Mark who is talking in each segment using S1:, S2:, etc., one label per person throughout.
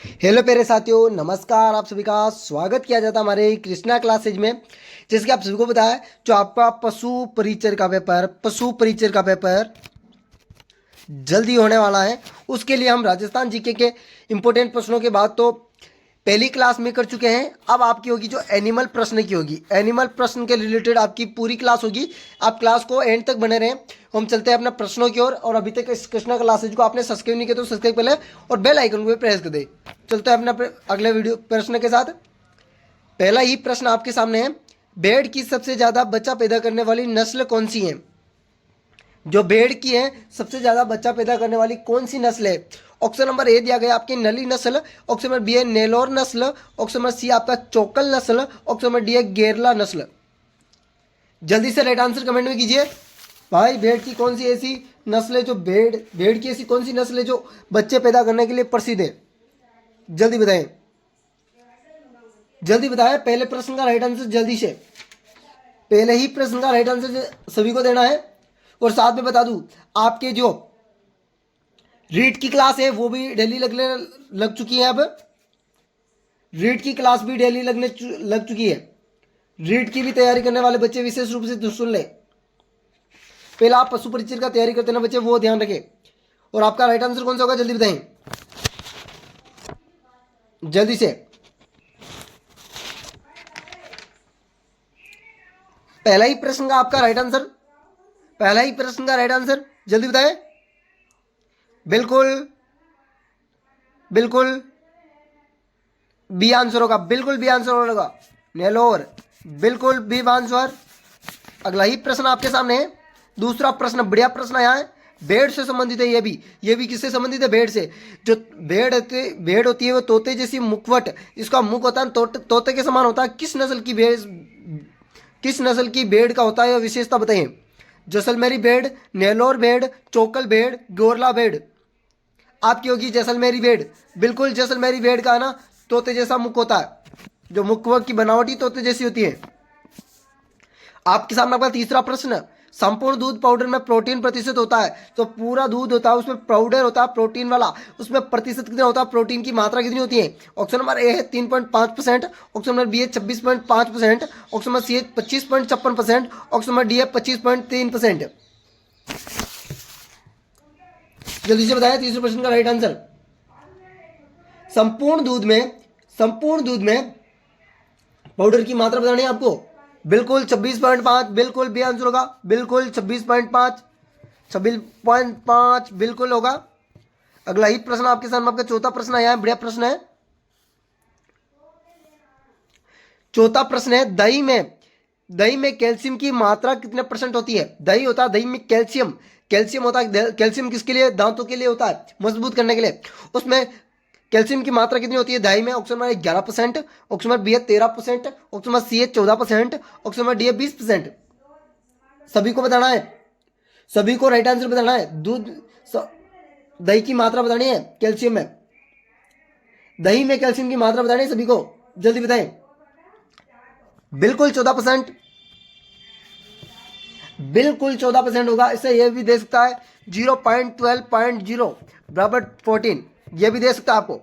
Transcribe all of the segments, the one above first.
S1: Hello प्यारे साथियों, नमस्कार। आप सभी का स्वागत किया जाता है हमारे कृष्णा क्लासेज में। जैसे कि आप सभी को पता है, जो आपका पशु परिचर का पेपर जल्दी होने वाला है, उसके लिए हम राजस्थान जीके के इंपॉर्टेंट प्रश्नों के बाद तो पहली क्लास में कर चुके हैं। अब आपकी होगी जो एनिमल प्रश्न की होगी, एनिमल प्रश्न के रिलेटेड आपकी पूरी क्लास होगी। आप क्लास को एंड तक बने रहें। हम चलते हैं अपना प्रश्नों की ओर। और अभी तक इस कृष्णा क्लासेज को आपने सब्सक्राइब नहीं किया तो सब्सक्राइब कर ले और बेल आइकन को भी प्रेस कर दे। चलते हैं अपना अगले वीडियो प्रश्न के साथ। पहला ही प्रश्न आपके सामने है, भेड़ की सबसे ज्यादा बच्चा पैदा करने वाली नस्ल कौन सी है? जो भेड़ की है सबसे ज्यादा बच्चा पैदा करने वाली कौन सी नस्ल है? ऑप्शन नंबर ए दिया गया आपकी नली नस्ल, ऑप्शन नंबर बी है नेलोर नस्ल, ऑप्शन नंबर सी आपका चोकल नस्ल, ऑप्शन नंबर डी है गेरला नस्ल। जल्दी से राइट आंसर कमेंट में कीजिए। भाई भेड़ की कौन सी ऐसी नस्ल है जो भेड़ की ऐसी कौन सी नस्ल है जो बच्चे पैदा करने के लिए प्रसिद्ध है? जल्दी बताएं, जल्दी बताएं। पहले प्रश्न का राइट आंसर जल्दी से, पहले ही प्रश्न का राइट आंसर सभी को देना है। और साथ में बता दूं, आपके जो रीट की क्लास है वो भी डेली लगने लग चुकी है। अब रीट की क्लास भी डेली लगने लग चुकी है। रीट की भी तैयारी करने वाले बच्चे विशेष रूप से सुन ले। पहला आप पशु परिचय का तैयारी करते ना बच्चे, वो ध्यान रखें। और आपका राइट आंसर कौन सा होगा जल्दी बताएं, जल्दी से। पहला ही प्रश्न का आपका राइट आंसर, पहला ही प्रश्न का राइट आंसर जल्दी बताएं। बिल्कुल बिल्कुल बी आंसर होगा, बिल्कुल बी आंसर होगा, नेलोर, बिल्कुल बी आंसर। अगला ही प्रश्न आपके सामने है, दूसरा प्रश्न बढ़िया प्रश्न आया है, भेड़ से संबंधित है। ये भी किससे संबंधित है? भेड़ से। जो भेड़ होती है वो तोते जैसी मुखवट, इसका मुख होता है तोते के समान होता है। किस नस्ल की भेड़ का होता है यह विशेषता बताइए। जैसलमेरी भेड़, नेलोर भेड़, चोकल भेड़, गोरला भेड़। आपकी होगी जैसलमेरी भेड़। बिल्कुल जैसलमेरी भेड़ का है ना, तोते जैसा मुख होता है, जो मुख की बनावटी तोते जैसी होती है। आपके सामने आपका तीसरा प्रश्न, संपूर्ण दूध पाउडर में प्रोटीन प्रतिशत होता है। तो पूरा दूध होता है उसमें पाउडर होता है प्रोटीन वाला, उसमें प्रतिशत कितना होता है, प्रोटीन की मात्रा कितनी होती है? ऑप्शन नंबर ए है 3.5%, ऑप्शन नंबर बी है 26.5%, ऑप्शन नंबर सी है 25.56%, ऑप्शन नंबर डी है 25.3%। जल्दी से बताया तीसरे प्रश्न का राइट आंसर। संपूर्ण दूध में पाउडर की मात्रा बतानी है आपको। बिल्कुल 26.5, बिल्कुल बी आंसर होगा। बिल्कुल 26.5, 26.5 बिल्कुल होगा। अगला ही प्रश्न आपके सामने, आपका चौथा प्रश्न आया है, बढ़िया प्रश्न है। चौथा प्रश्न है, दही में कैल्शियम की मात्रा कितने परसेंट होती है? दही होता है, दही में कैल्शियम होता है। कैल्शियम किसके लिए? दांतों के लिए होता है, मजबूत करने के लिए। उसमें कैल्शियम की मात्रा कितनी होती है दही में? Option number 11%, option number B है 13%, ऑप्शन नंबर सी है 14%, ऑप्शन नंबर डी है 20%। सभी को बताना है, सभी को राइट आंसर बताना है। दही की मात्रा बतानी है कैल्शियम में, दही में कैल्शियम की मात्रा बतानी है सभी को, जल्दी बताएं। बिल्कुल 14%, बिल्कुल 14% होगा। इससे यह भी दे सकता है 0.12.0 बराबर 14, यह भी दे सकता है आपको।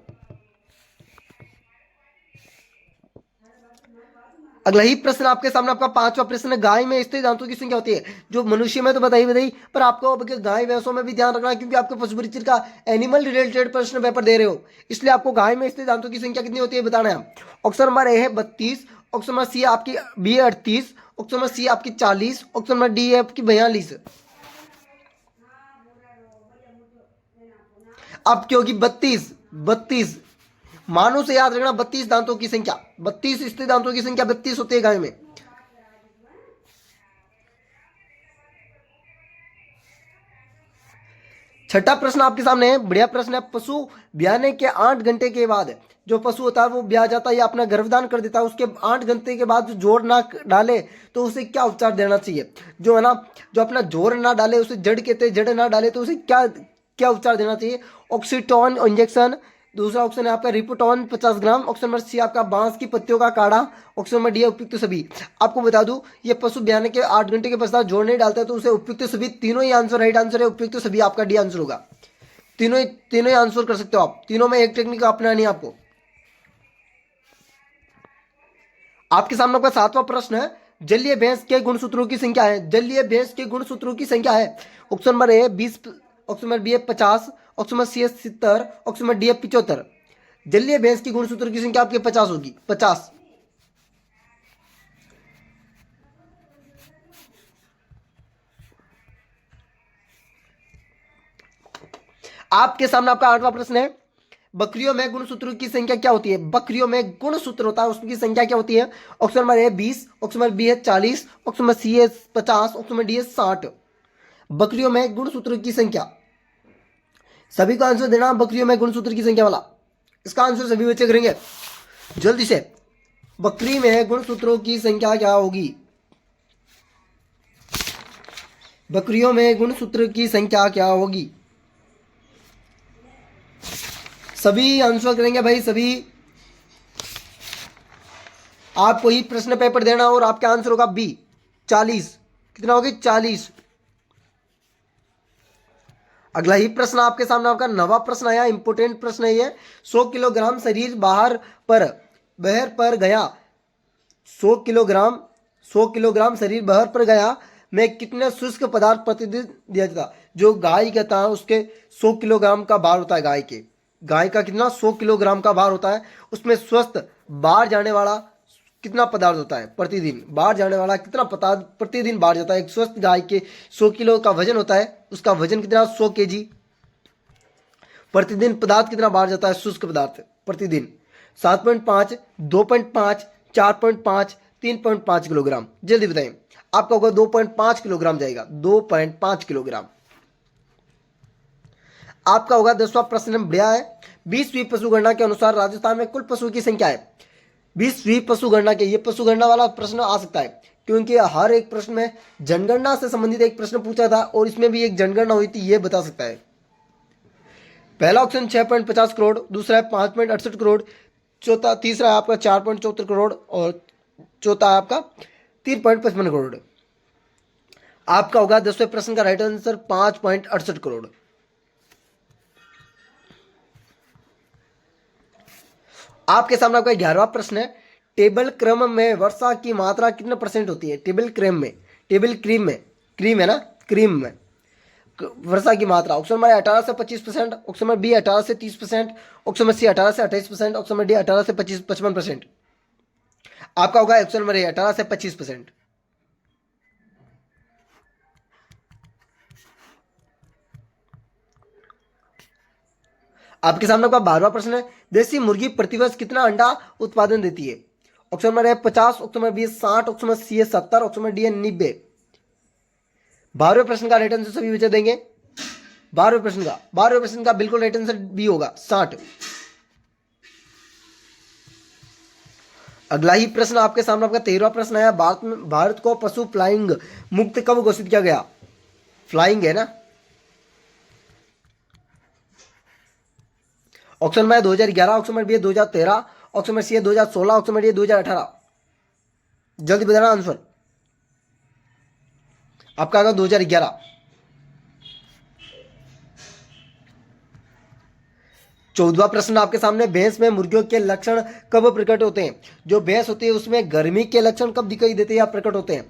S1: अगला ही प्रश्न आपके सामने, आपका पांचवा प्रश्न, गाय में स्थित दांतों की संख्या होती है। जो मनुष्य में तो बताई, पर आपको गाय भैंसों में भी ध्यान रखना है, क्योंकि आपको पशु परिचय का एनिमल रिलेटेड प्रश्न पेपर दे रहे हो, इसलिए आपको गाय में स्थित दांतों की संख्या कितनी होती है बताना है। ऑप्शन नंबर ए है 32, ऑप्शन नंबर सी आपकी बी है 38, ऑप्शन नंबर सी आपकी 40, ऑप्शन नंबर डी है आपकी 42। आपकी होगी 32। मानो से याद रखना, 32 दांतों की संख्या, 32 स्थित दांतों की संख्या 32 होती है गाय में। छठा प्रश्न आपके सामने है, बढ़िया प्रश्न है। पशु ब्याने के 8 घंटे के बाद, जो पशु होता है वो ब्याह जाता है या अपना गर्भदान कर देता है, उसके 8 घंटे के बाद जो जोड़ ना डाले तो उसे क्या उपचार देना चाहिए? जो है ना, जो अपना जोड़ ना डाले उसे जड़ कहते हैं, जड़ ना डाले तो उसे क्या क्या उपचार देना चाहिए? ऑक्सीटोन इंजेक्शन, दूसरा ऑप्शन है आपका रिपोटॉन 50 ग्राम, ऑप्शन नंबर सी आपका बांस की पत्तियों का काढ़ा, ऑप्शन नंबर डी है उपयुक्त सभी। आपको बता दूं, ये पशु ब्याने के 8 घंटे के पश्चात जोड़ नहीं डालता है तो उसे उपयुक्त सभी, तीनों ही आंसर राइट आंसर है, उपयुक्त सभी आपका डी आंसर होगा। तीनों तीनों ही आंसर कर सकते हो आप, तीनों में एक टेक्निक अपनानी है आपको। आपके सामने आपका सातवां प्रश्न है, जलीय भैंस के गुणसूत्रों की संख्या है। जलीय भैंस के गुणसूत्रों की संख्या है, option number A 20, option number B है 50, ऑप्शन नंबर सी है 70, ऑप्शन नंबर डी है 75। जलीय भैंस की गुणसूत्रों की संख्या आपके 50 होगी, 50। आपके सामने आपका आठवां प्रश्न है, बकरियों में गुणसूत्रों की संख्या क्या होती है। बकरियों में गुणसूत्र होता है, उसकी संख्या क्या होती है। Option number A 20, option number B है 40, ऑप्शन नंबर सी है 50, ऑप्शन नंबर डी है 60। बकरियों में गुणसूत्रों की संख्या, सभी का आंसर देना बकरियों में गुणसूत्र की संख्या वाला। इसका आंसर सभी बच्चे करेंगे जल्दी से। बकरी में गुणसूत्रों की संख्या क्या होगी। बकरियों में गुणसूत्र की संख्या क्या होगी। सभी आंसर करेंगे भाई, सभी। आपको ही प्रश्न पेपर देना और आपका आंसर होगा बी 40। कितना होगी 40। अगला ही प्रश्न आपके सामने आपका नवा प्रश्न आया, इंपोर्टेंट प्रश्न है ये। 100 किलोग्राम शरीर बहर पर गया, 100 किलोग्राम शरीर बहर पर गया में कितने शुष्क पदार्थ प्रतिदिन दिया जाता। जो गाय का था उसके 100 किलोग्राम का भार होता है, गाय का कितना 100 किलोग्राम का भार होता है। उसमें स्वस्थ बाहर जाने वाला कितना पदार्थ होता है प्रतिदिन, बाहर जाने वाला कितना पदार्थ प्रतिदिन बाहर जाता है। एक स्वस्थ गाय के 100 किलो का वजन होता है, उसका वजन कितना 100 केजी। प्रतिदिन पदार्थ कितना बाहर जाता है शुष्क पदार्थ प्रतिदिन, 7.5, 2.5, 4.5, 3.5 किलोग्राम। जल्दी बताएं, आपका होगा 2.5 किलोग्राम जाएगा, 2.5 किलोग्राम। आपका होगा 10वां प्रश्न बढ़िया है। 20वीं पशु गणना के अनुसार राजस्थान में कुल पशुओं की संख्या है। 20वीं पशु गणना के, ये पशु गणना वाला प्रश्न आ सकता है क्योंकि हर एक प्रश्न में जनगणना से संबंधित एक प्रश्न पूछा था और इसमें भी एक जनगणना हुई थी, ये बता सकता है। पहला ऑप्शन 6.50 करोड़, दूसरा है 5.68 करोड़, चौथा तीसरा है आपका 4.74 करोड़ और चौथा है आपका 3.55 करोड़। आपका होगा 10वें प्रश्न का राइट आंसर 5.68 करोड़। आपके सामने आपका 11वां प्रश्न है, टेबल क्रम में वर्षा की मात्रा कितने परसेंट होती है। टेबल क्रीम में, क्रीम है ना, क्रीम में वर्षा की मात्रा। ऑप्शन नंबर 18 से 25%, ऑप्शन नंबर बी 18 से 30%, ऑप्शन नंबर सी 18 से 28%, ऑप्शन नंबर डी 18 से 55%। आपका होगा ऑप्शन नंबर ए 18 से 25%। आपके सामने आपका 12वां प्रश्न है, देसी मुर्गी प्रतिवर्ष कितना अंडा उत्पादन देती है। ऑप्शन नंबर है 50, option number B 60, option number C 70, option number D 90। 12वें प्रश्न का राइट आंसर सभी बच्चे देंगे। 12वें प्रश्न का बिल्कुल राइट आंसर बी होगा 60। अगला ही प्रश्न आपके सामने आपका 13वां प्रश्न है, भारत को पशु फ्लाइंग मुक्त कब घोषित किया गया। फ्लाइंग है ना। Option number 2011, option number B 2013, option number C 2016, option number D 2018। जल्दी बताना आंसर। आपका आएगा 2011। 14वां प्रश्न आपके सामने, भैंस में मुर्गियों के लक्षण कब प्रकट होते हैं। जो भैंस होती है उसमें गर्मी के लक्षण कब दिखाई देते हैं या प्रकट होते हैं।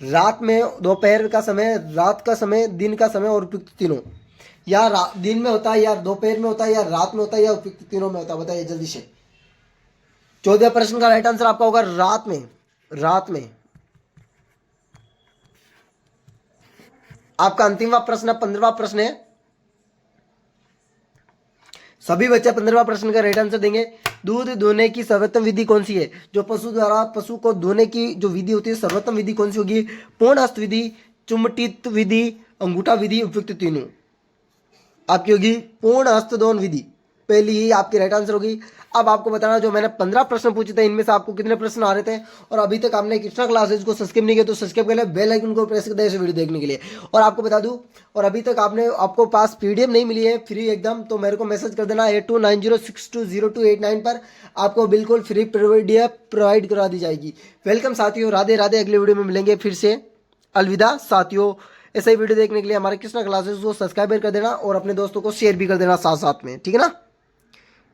S1: रात में, दोपहर का समय, रात का समय, दिन का समय और उपयुक्त तीनों। या दिन में होता है या दोपहर में होता है या रात में होता है या उपयुक्त तीनों में होता है, बताइए जल्दी से। 14वें प्रश्न का राइट आंसर आपका होगा रात में। आपका अंतिमवा प्रश्न 15वां प्रश्न है। सभी बच्चे 15वां प्रश्न का राइट आंसर देंगे। दूध धोने की सर्वोत्तम विधि कौन सी है। जो पशु को धोने की जो विधि होती है सर्वोत्तम विधि कौन सी होगी। पूर्ण हस्त विधि, चुम्बटित विधि, अंगूठा विधि, उपयुक्त तीनों। आपकी होगी पूर्ण हस्तदोन विधि, पहली ही आपकी राइट आंसर होगी। अब आपको बताना, जो मैंने 15 प्रश्न पूछे थे इनमें से आपको कितने प्रश्न आ रहे थे और अभी तक आपने एक्स्ट्रा क्लासेज को सब्सक्राइब नहीं किया तो सब्सक्राइब कर ले, बेल आइकन को प्रेस कर दे इस वीडियो देखने के लिए। और आपको बता दूं, और अभी तक आपको पास पीडीएफ नहीं मिली है फ्री एकदम, तो मेरे को मैसेज कर देना 8290620289 पर, आपको बिल्कुल फ्री पीडीएफ प्रोवाइड करा दी जाएगी। वेलकम साथियों, राधे राधे। अगले वीडियो में मिलेंगे फिर से। अलविदा साथियों, ऐसे ही वीडियो देखने के लिए हमारे कृष्णा क्लासेस को सब्सक्राइब कर देना और अपने दोस्तों को शेयर भी कर देना साथ साथ में, ठीक है ना।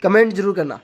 S1: कमेंट जरूर करना।